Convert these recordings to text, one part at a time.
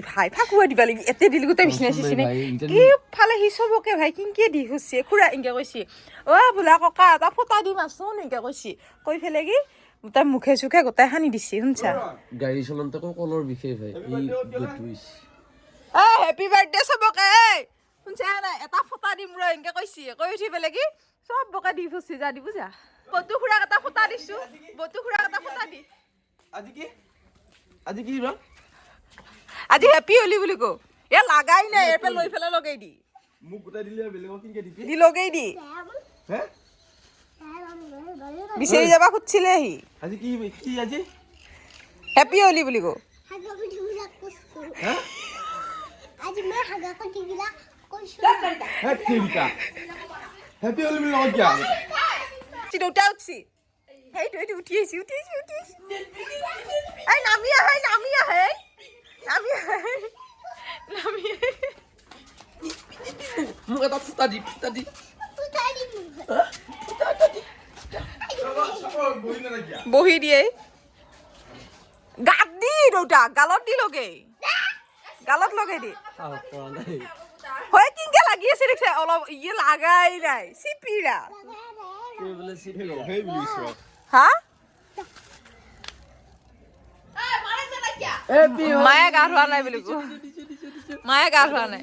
ভাই ফাকুয়া দিবা লাগি এতে দিলি গোটেই বিছনা চিছনে কি ফালে সি চবকে ভাই কিনকে দি খুচি খুৰা ইনকে কৈছি অ বোলা ককা এটা ফটা দিম আছোন ইনকে কৈছি কৈ ফেলে কি তাই মুখে চুখে গোটাই সানি দিছি শুনছা গাড়ী চলাওঁতে কলৰ বিশেষ ভাই হেপী বাৰ্থডে চবকে শুনছা নাই এটা ফটা দিম ৰ ইনকে কৈছি কৈ উঠি ফেলে কি চবকে দি খুচি যা দি বুঝা বতু খুৰাক এটা ফটা দিছো বতু খুৰাক এটা ফটা দি আজি কি ৰ আজি হেপী হলি বুলি কো এ লাগাই নাই এপে লৈ ফেলে লগাই দি মোক গোটাই দিলে বেলেগক কিনকে দিবি দি লগাই দি হে বিচাৰি যাবা খুঁজছিলে সি আজি কি কি আজি হেপী হলি বুলি কো হাগা কুটি গিলা কইছো হে আজি মই হাগা কুটি গিলা কইছো হে তিনটা হেপী হলি বুলি লগত গিয়া চিডৌটা উঠছি হেইটো হেইটো উঠি আহিছি এই নামি আহে মোক এটা ফুটা দি বহি দিয়ে গাত দি দৌটা গালত দি লগে গালত লগাই দি হয় কিনকে লাগি আছে দেখছে অলপ ইয়ে লাগাই নাই চিপিৰা হা মায়ে গা ধোৱা নাই বুলি কো মায়ে গা ধোৱা নাই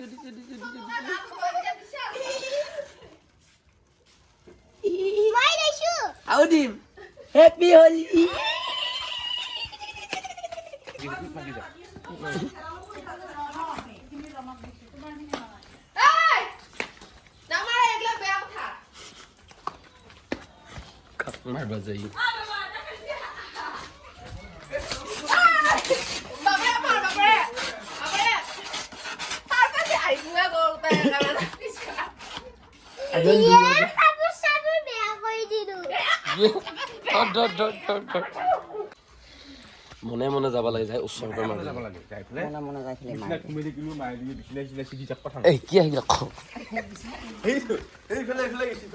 মই দেইছো আউদিম হেপী হলি মাৰবা যাই মনে মনে যাব লাগে যাই ওচৰৰ পৰা মাৰিব লাগে যাই ফেলে মনে যাই ফেলে মাৰি কুমেদি কিলো মাৰি দি বিছলে চিধি যাক কথা এই কি আহিলা খ এই ফেলে গেছি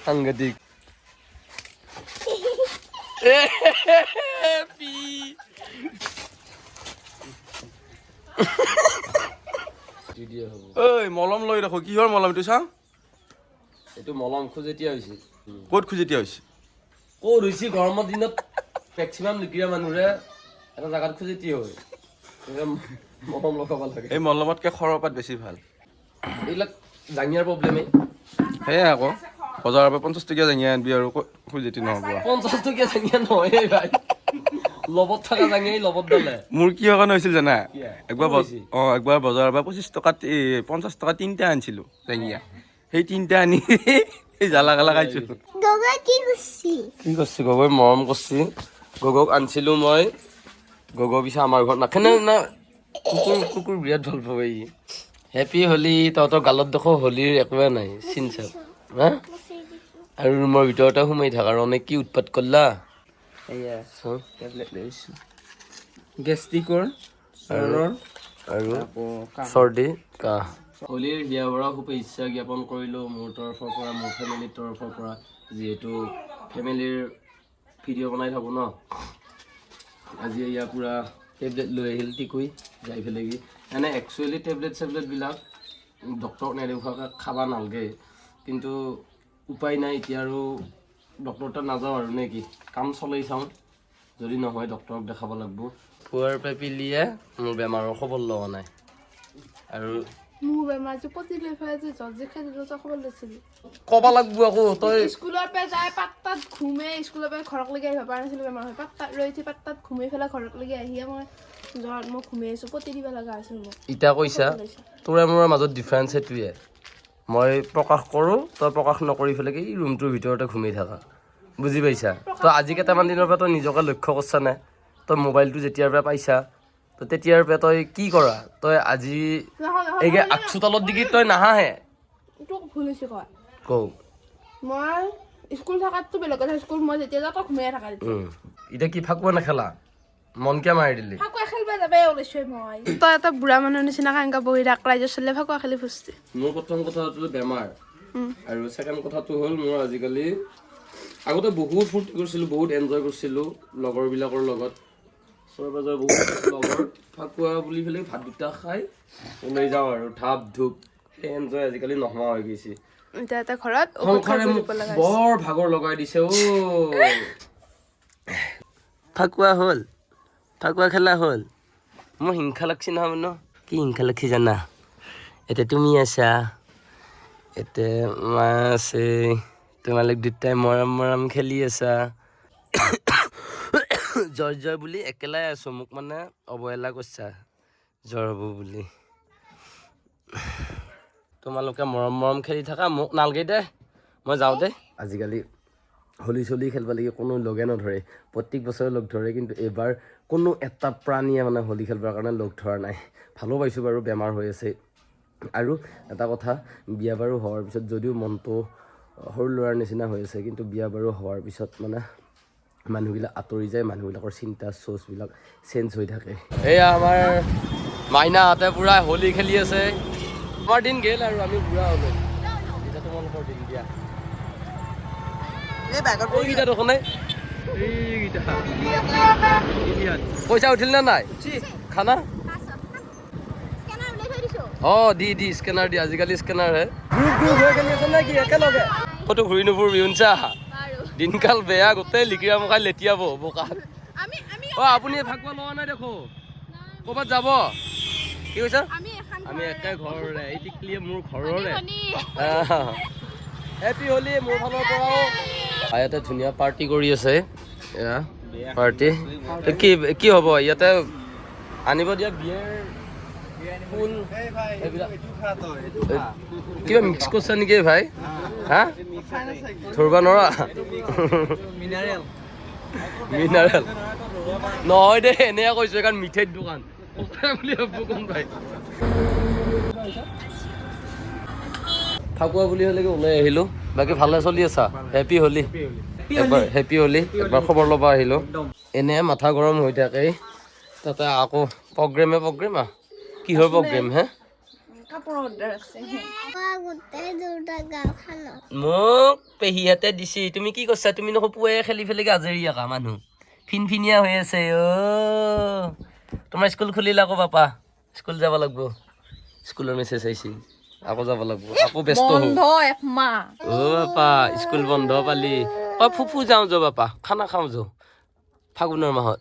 সাংঘাতিক ঐ মলম লৈ ৰাখো কিহৰ মলম এইটো চাওঁ এইটো মলম খোজেতিয়া হৈছে ক'ত খুজেতিয়া হৈছে ক'ত হৈছে গৰমৰ দিনত মেক্সিমাম লিকিৰা মানুহে এটা জাগাত খোজেতিয়া হয় মলম লগাব লাগে এই মলমতকৈ খৰপাত বেছি ভাল এইবিলাক জাঙিয়াৰ প্ৰব্লেমেই সেয়াই আকৌ বজাৰৰ পৰা 50 টকীয়া জাঙিয়া আনবি আৰু খুজেতি নহ'ব 50 টকীয়া জাঙিয়া নহয় ভাই লবত থকা জাঙিয়াই লবত ডালে মোৰ কি কাৰণে হৈছিল জানা একবাৰ বজাৰৰ পৰা 25 টকাত 50 টকা তিনিটা আনিছিলোঁ জাঙিয়া সেই তিনিটা আনি এই জ্বালা গালা খাইছোঁ গগা কি করছি গগৈ মৰম কৰছি গগক আনিছিলোঁ মই গগ পিছে আমাৰ ঘৰত নাখানে না কুকুৰ বিৰাট ভাল পাব ই হেপী হলি তহঁতৰ গালত দেখো হলিৰ একোৱে নাই চিন চাপ হা আৰু ৰুমৰ ভিতৰতে সোমাই থাকা ৰণে কি উৎপাত কৰলা এয়া টেবলেট লৈছোঁ গেষ্ট্ৰিকৰ আৰু চৰ্দি কাহ হলিৰ বিয়া বৰা খুব ইচ্ছা জ্ঞাপন কৰিলোঁ মোৰ তৰফৰ পৰা মোৰ ফেমিলিৰ তৰফৰ পৰা যিহেতু ফেমিলিৰ ভিডিঅ' বনাই থাকোঁ ন আজি ইয়াৰ পূৰা টেবলেট লৈ আহিল টিকুই যাই পেলাই কি এনে একচুৱেলি টেবলেটবিলাক ডক্টৰক নেদেখুৱাকৈ খাব নালাগে কিন্তু উপায় নাই এতিয়া আৰু ডক্টৰ তাত নাযাওঁ আৰু নে কি কাম চলাই চাওঁ যদি নহয় ডক্টৰক দেখাব লাগিব পুৱাৰ পেপিলিয়ে মোৰ বেমাৰৰ খবৰ লোৱা নাই আৰু মোৰ বেমাৰটো পতি লৈ ফাই যে জৰ্জি খাই দিলোঁ তই খবৰ লৈছিলি ক'ব লাগিব আকৌ তই স্কুলৰ পৰা যাই পাত্তাত ঘুমে স্কুলৰ পৰা ঘৰকলৈকে আহিব পৰা নাছিলোঁ বেমাৰ হৈ পাত্তাত ৰৈ উঠি পাত্তাত ঘুমাই পেলাই ঘৰকলৈকে আহিয়ে মই জ্বৰত মই ঘুমাই আছোঁ পতি দিব লগা আছিল মোক ইটা কৈছা তোৰ মোৰ মাজত ডিফাৰেঞ্চ সেইটোৱে মই প্ৰকাশ কৰোঁ তই প্ৰকাশ নকৰি পেলাই কি ৰুমটোৰ ভিতৰতে ঘুমাই থাকা বুজি পাইছা তই আজি কেইটামান দিনৰ পৰা তই নিজকে লক্ষ্য কৰছা নে তই মোবাইলটো যেতিয়াৰ পৰা পাইছা তো তেতিয়াৰ পৰা তই কি কৰা তই আজি এই আগচোতালত দিগি তই নাহাহে তোক ভুল হৈছে কয় কওঁ মই স্কুল থকাততো বেলেগ কথা স্কুল মই যেতিয়া যাওঁ তই ঘুমিয়ে থাকা এতিয়া কি ফাকুৱা নেখেলা মনকে মাৰি দিলি ফাকুৱা খেলিব যাবে ওলাইছোঁ মই তই এটা বুঢ়া মানুহৰ নিচিনাকৈ এনেকৈ বহি থাক ৰাইজৰ চলিলে ফাকুৱা খেলি ফুচতি মোৰ প্ৰথম কথা হ'ল বেমাৰ আৰু ছেকেণ্ড কথাটো হ'ল মোৰ আজিকালি আগতে বহুত ফূৰ্তি কৰিছিলোঁ বহুত এনজয় কৰিছিলোঁ লগৰবিলাকৰ লগত ওচৰে পাজৰে বহুত লগৰ ফাকুৱা বুলি পেলাই ভাত দুটা খাই ওলাই যাওঁ আৰু ধাপ ধূপ সেই এনজয় আজিকালি নোহোৱা হৈ গৈছে এতিয়া এটা ঘৰত সংসাৰে মোক বৰ ভাগৰ লগাই দিছে অ' ফাকুৱা হ'ল ফাকুৱা খেলা হ'ল মোৰ হিংসা লাগছি নহয় ন কি হিংসা লাগছি জানা এতিয়া তুমি আছা এতিয়া মা আছে তোমালোক দুটাই মৰম মৰম খেলি আছা জ্বৰ জ্বৰ বুলি একেলাই আছোঁ মোক মানে অৱহেলা কৰিছা জ্বৰ হ'ব বুলি তোমালোকে মৰম মৰম খেলি থাকা মোক নালগে দে মই যাওঁ দে আজিকালি হোলী চলি খেলিব লাগে কোনো লগে নধৰে প্ৰত্যেক বছৰে লগ ধৰে কিন্তু এইবাৰ কোনো এটা প্ৰাণীয়ে মানে হোলী খেলিবৰ কাৰণে লগ ধৰা নাই ভালো পাইছোঁ বাৰু বেমাৰ হৈ আছে আৰু এটা কথা বিয়া বাৰু হোৱাৰ পিছত যদিও মনটো সৰু ল'ৰাৰ নিচিনা হৈ আছে কিন্তু বিয়া বাৰু হোৱাৰ পিছত মানে মানুহবিলাক আঁতৰি যায় মানুহবিলাকৰ চিন্তা চ'চবিলাক চেঞ্জ হৈ থাকে এয়া আমাৰ মাইনাহঁতে পূৰা হোলী খেলি আছে আমাৰ দিন গ'ল আৰু আমি বুঢ়া হ'লোঁ এতিয়া তোমালোকৰ দিন দিয়া এইকেইটা দেখোন নাই পইচা উঠিল নে নাই খানা অঁ দি স্কেনাৰ দি আজিকালি স্কেনাৰ হে ক'তো ঘূৰি নুফুৰিবি শুনছা দিনকাল বেয়া গোটেই লিকিৰা মুখাই লেটিয়াব বোকাত অঁ আপুনি ফাকুৱা লোৱা নাই দেখো ক'ৰবাত যাব কি কৈছা আমি একে ঘৰৰে এই টিকলিয়ে মোৰ ঘৰৰে হেপী হোলী মোৰ ফালৰ পৰাও ইয়াতে ধুনীয়া পাৰ্টি কৰি আছে এয়া পাৰ্টি কি হ'ব ইয়াতে আনিব দিয়া বিয়েৰ ফুল কিবা মিক্স কৰিছা নেকি ভাই হা ধৰিব নোৱাৰা মিনাৰেল নহয় দে এনেয়া কৈছোঁ কাৰণ মিঠাইৰ দোকান বুলি ভাবো কোন ভাই ফাকুৱা বুলি হ'লে ওলাই আহিলোঁ বাকী ভালে চলি আছা হেপী হোলী একবাৰ হেপী হোলী একবাৰ খবৰ ল'ব আহিলোঁ এনে মাথা গৰম হৈ থাকে তাতে আকৌ প্ৰগ্ৰেম কিহৰ প্ৰগ্ৰেম হে মোক পেহীহঁতে দিছে তুমি কি কৈছা তুমি নকৌ পুৱাই খেলি ফেলি আজৰি আকা মানুহ ফিনফিনীয়া হৈ আছে অ' তোমাৰ স্কুল খুলিলে আকৌ পাপা স্কুল যাব লাগিব স্কুলৰ মেছেজ আহিছে আকৌ যাব লাগিব আকৌ ব্যস্ত অ' বাপা স্কুল বন্ধ পালি ফুফু যাওঁ বাপা খানা খাওঁ ফাগুনৰ মাহত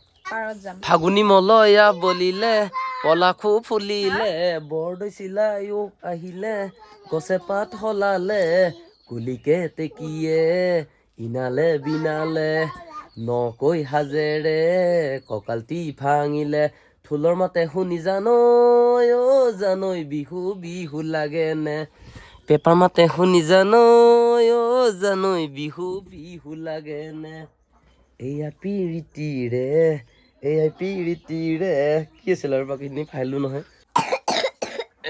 ফাগুনী মলয়া বলিলে পলাখু ফুলিলে বৰদৈ চিলায়ো আহিলে গছে পাত সলালে কুলিকে টেকিয়ে ইনালে বিনালে নকৈ হাজেৰে কঁকালটি ভাঙিলে ঢোলৰ মাতে শুনি জানৈ অ' জানৈ বিহু বিহু লাগে নে পেপাৰ মাতে শুনি জানৈ অ' জানৈ বিহু বিহু লাগে নে এয়া পিৰিতিৰে কি আছিল আৰু বাকীখিনি ফাইলো নহয়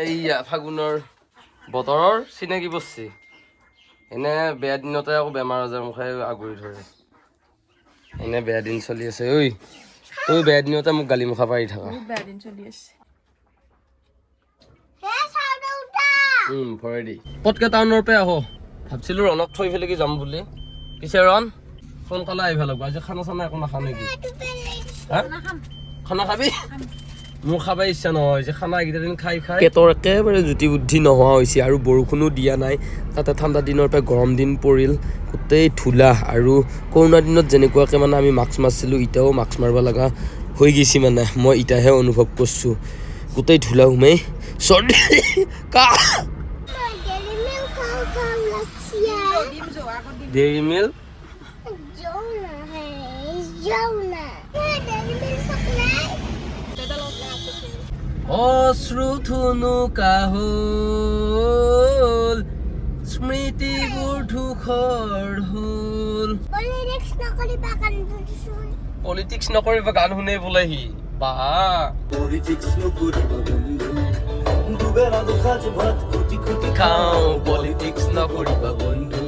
এইয়া ফাগুনৰ বতৰৰ চিনাকি পৰছি এনে বেয়া দিনতে আকৌ বেমাৰ আজাৰ মুখে আগুৰি ধৰে এনে বেয়া দিন চলি আছে ঐ তই বেয়া দিনতে মোক গালি মুখা পাৰি থাকা ভৰাই দি পটকে টাউনৰ পৰা আহো ভাবছিলো ৰণক থৈ পেলাই যাম বুলি পিছে ৰণ সোনকালে আহিব লাগিব আজি খানা চানা একো নাখাওঁ নেকি খানা খাবি মোৰ খাব ইচ্ছা নহয় যে খানা এইকেইটা দিন খাই পেটৰ একেবাৰে জুতি বুদ্ধি নোহোৱা হৈছে আৰু বৰষুণো দিয়া নাই তাতে ঠাণ্ডা দিনৰ পৰা গৰম দিন পৰিল গোটেই ধূলা আৰু কৰোণা দিনত যেনেকুৱাকৈ মানে আমি মাস্ক মাৰিছিলোঁ এতিয়াও মাস্ক মাৰিব লগা হৈ গৈছে মানে মই এতিয়াহে অনুভৱ কৰিছোঁ গোটেই ধূলা সোমাই চৰ্দি ডেইৰী মিল্ক অশ্ৰু থুনুকা হ'ল স্মৃতিবোৰ ধূসৰ হ'ল পলিটিক্স নকৰিবা গান শুনে বোলে সি বা খাওঁ পলিটিক্স কৰিবা বন্ধু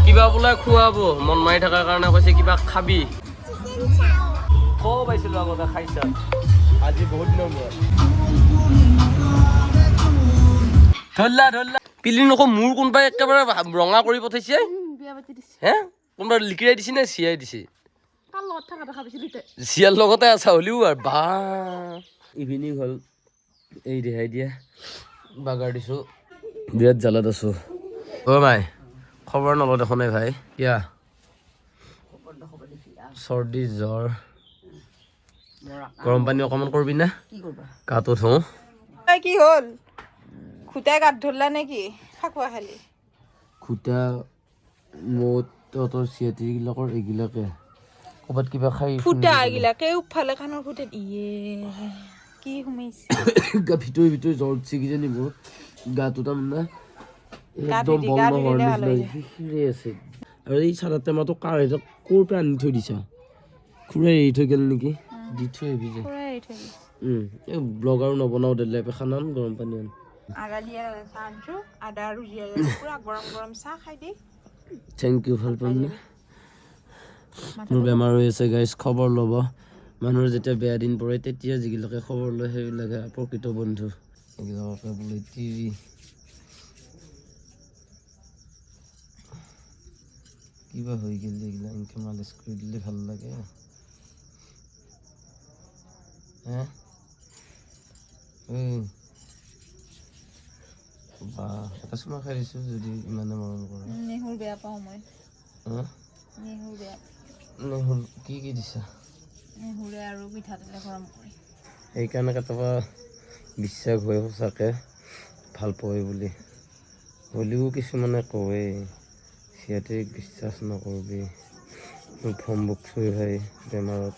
কিবা বোলে খুৱাব মন মাৰি থকাৰ কাৰণে কৈছে কিবা খাবি চিকেন চাও কওঁ পাইছিলোঁ আগতে খাইছা আজি বহুত দিনৰ মূৰত ধৰিলা পিলি নকৌ মোৰ কোনোবাই একেবাৰে ৰঙা কৰি পঠাইছে বিয়া পাতি দিছে হে কোনোবাই লিকিৰাই দিছে নে চিয়াই দিছে তাৰ লগত থকা দেখা পাইছিলো এতিয়া চিয়াৰ লগতে আছা হ'লিও আৰু বা ইভিনিং হ'ল এই ৰেহাই দিয়া বাগাৰ দিছোঁ বিৰাট জালত আছোঁ অ' ভাই খবৰ নলওঁ দেখোন ভাই কিয়া চৰ্দি জ্বৰ গৰম পানী অকণমান কৰবি না গাটো ধুওঁ কি হ'ল খুটাই গাত ধৰলা নেকি ফাকুৱা খালি খুটা মত তহঁতৰ চিয়াতিবিলাকৰ এইগিলাকে ক'ৰবাত কিবা খাই ফুটা এইগিলাকে উফালে কাণৰ ফুটাত ইয়ে কি সোমাইছে ভিতৰি জ্বৰ উঠছে কিজানি মোৰ গাটো তাৰমানে গা একদম ধুই বল গা নোহোৱাৰ ধুই নিচিনা ভাল হৈ যায় শিৰে আছে আৰু এই চাদা টেমাটো কাৰ এটা ক'ৰ পৰা আনি থৈ দিছা খুৰাই এৰি থৈ গ'ল নেকি দি থৈ আহিবি যে পুৰা এৰি থৈ দিছে এই ব্লগ আৰু নবনাওঁ দে লেপ এখন আন গৰম পানী আন আদা দিয়া চাহ আনছো আদা আৰু জিৰা পুৰা গৰম গৰম চাহ খাই দি থেংক ইউ ভাল পাম নে মোৰ বেমাৰ হৈ আছে গাইজ খবৰ ল'ব মানুহৰ যেতিয়া বেয়া দিন পৰে তেতিয়া যিগিলাকে খবৰ লয় সেইবিলাকে প্ৰকৃত বন্ধু এইবিলাকে বোলে টিভি কিবা হৈ গ'ল এইগিলা এনেকৈ মালিচ কৰি দিলে ভাল লাগে হে বা এটা চুমা খাই দিছোঁ যদি ইমানে মৰম কৰা নেহুৰ বেয়া পাওঁ মই হা নেহুৰ বেয়া নেহুৰ কি দিছা নেহুৰে আৰু মিঠাতেলে গৰম কৰি সেইকাৰণে কেতিয়াবা বিশ্বাস হয় সঁচাকৈ ভাল পায় বুলি হ'লেও কিছুমানে কয় চিয়াতিক বিশ্বাস নকৰিবি ভম্বুক চুই ভাই বেমাৰত